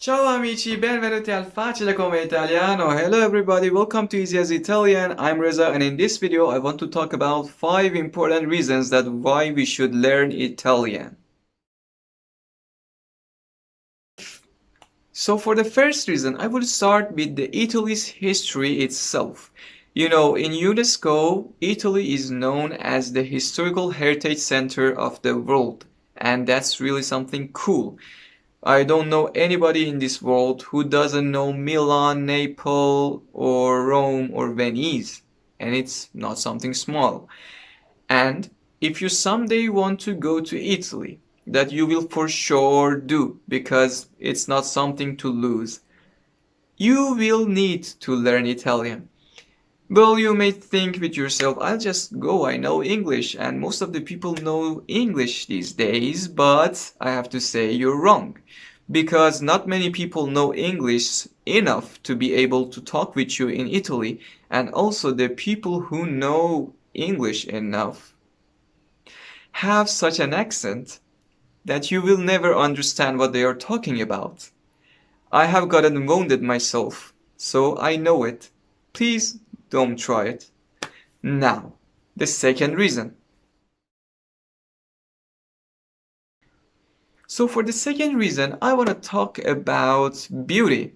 Ciao amici, benvenuti al Facile come Italiano. Hello everybody, welcome to Easy as Italian. I'm Reza and in this video I want to talk about 5 important reasons that why we should learn Italian. So for the first reason, I will start with the Italy's history itself. You know, in UNESCO, Italy is known as the historical heritage center of the world, and that's really something cool. I don't know anybody in this world who doesn't know Milan, Naples, or Rome or Venice. And it's not something small. And if you someday want to go to Italy, that you will for sure do because it's not something to lose. You will need to learn Italian. Well, you may think with yourself, I'll just go, I know English, and most of the people know English these days, but I have to say you're wrong. Because not many people know English enough to be able to talk with you in Italy, and also the people who know English enough have such an accent that you will never understand what they are talking about. I have gotten wounded myself, so I know it. Please don't try it. Now, the second reason. So for the second reason, I want to talk about beauty.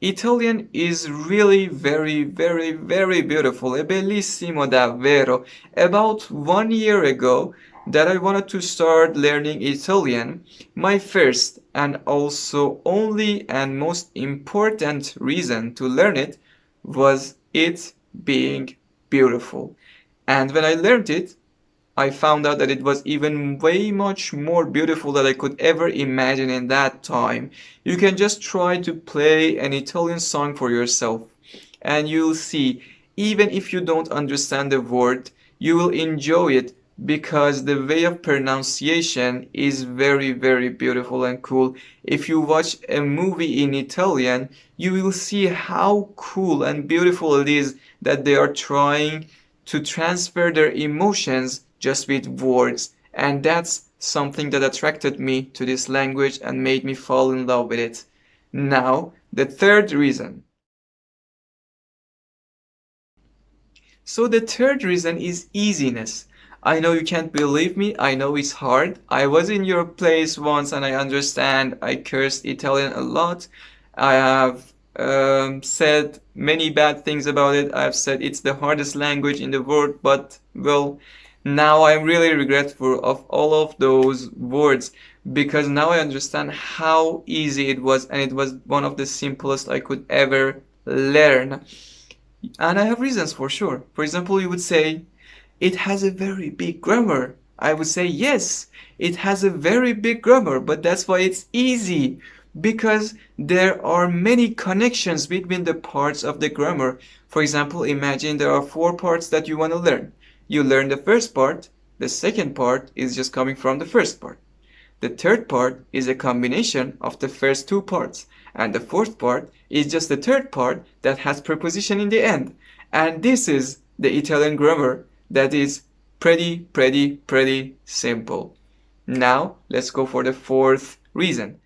Italian is really very, very, very beautiful. È bellissimo davvero. About 1 year ago that I wanted to start learning Italian, my first and also only and most important reason to learn it was it being beautiful. And when I learned it, I found out that it was even way much more beautiful than I could ever imagine in that time. You can just try to play an Italian song for yourself and you'll see, even if you don't understand the word, you will enjoy it because the way of pronunciation is very, very beautiful and cool. If you watch a movie in Italian, you will see how cool and beautiful it is that they are trying to transfer their emotions just with words, and that's something that attracted me to this language and made me fall in love with it. Now, the third reason. So the third reason is easiness. I know you can't believe me, I know it's hard. I was in your place once and I understand I cursed Italian a lot. I have said many bad things about it. I've said it's the hardest language in the world, but well, now I'm really regretful of all of those words because now I understand how easy it was and it was one of the simplest I could ever learn. And I have reasons for sure. For example, you would say, it has a very big grammar. I would say, yes, it has a very big grammar, but that's why it's easy. Because there are many connections between the parts of the grammar. For example, imagine there are 4 parts that you want to learn. You learn the first part, the second part is just coming from the first part. The third part is a combination of the first 2 parts. And the fourth part is just the third part that has preposition in the end. And this is the Italian grammar that is pretty simple. Now, let's go for the fourth reason.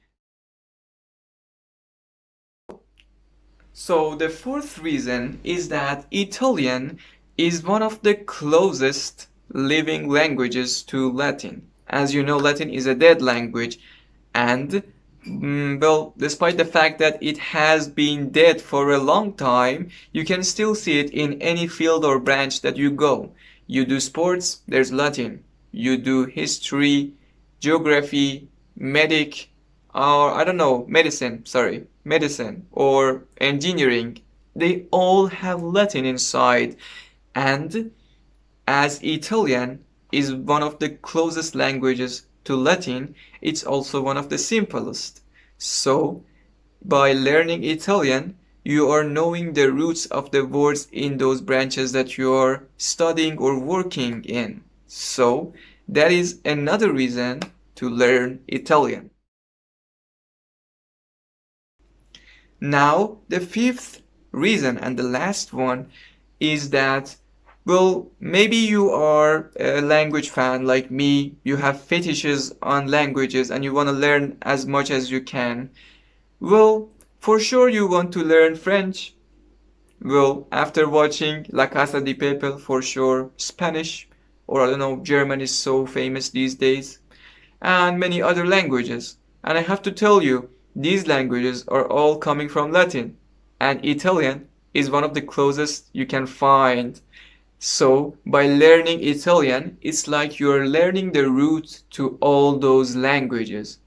So the fourth reason is that Italian is one of the closest living languages to Latin. As you know, Latin is a dead language and well, despite the fact that it has been dead for a long time, you can still see it in any field or branch that you go. You do sports, there's Latin. You do history, geography, medic, or I don't know, medicine or engineering. They all have Latin inside. And as Italian is one of the closest languages to Latin, it's also one of the simplest. So, by learning Italian, you are knowing the roots of the words in those branches that you are studying or working in. So, that is another reason to learn Italian. Now, the fifth reason and the last one is that, well, maybe you are a language fan like me, you have fetishes on languages and you want to learn as much as you can. Well, for sure you want to learn French. Well, after watching La Casa de Papel, for sure Spanish, or I don't know, German is so famous these days, and many other languages. And I have to tell you, these languages are all coming from Latin, and Italian is one of the closest you can find. So, by learning Italian, it's like you're learning the root to all those languages.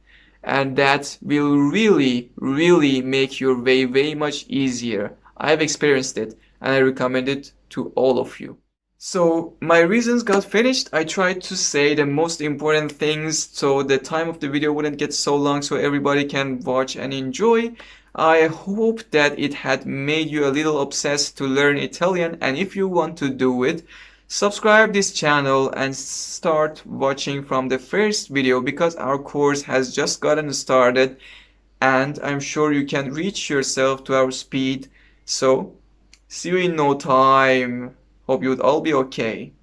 And that will really, really make your way much easier. I've experienced it, and I recommend it to all of you. So my reasons got finished. I tried to say the most important things so the time of the video wouldn't get so long so everybody can watch and enjoy. I hope that it had made you a little obsessed to learn Italian, and if you want to do it, subscribe this channel and start watching from the first video because our course has just gotten started and I'm sure you can reach yourself to our speed. So see you in no time. Hope you'd all be okay.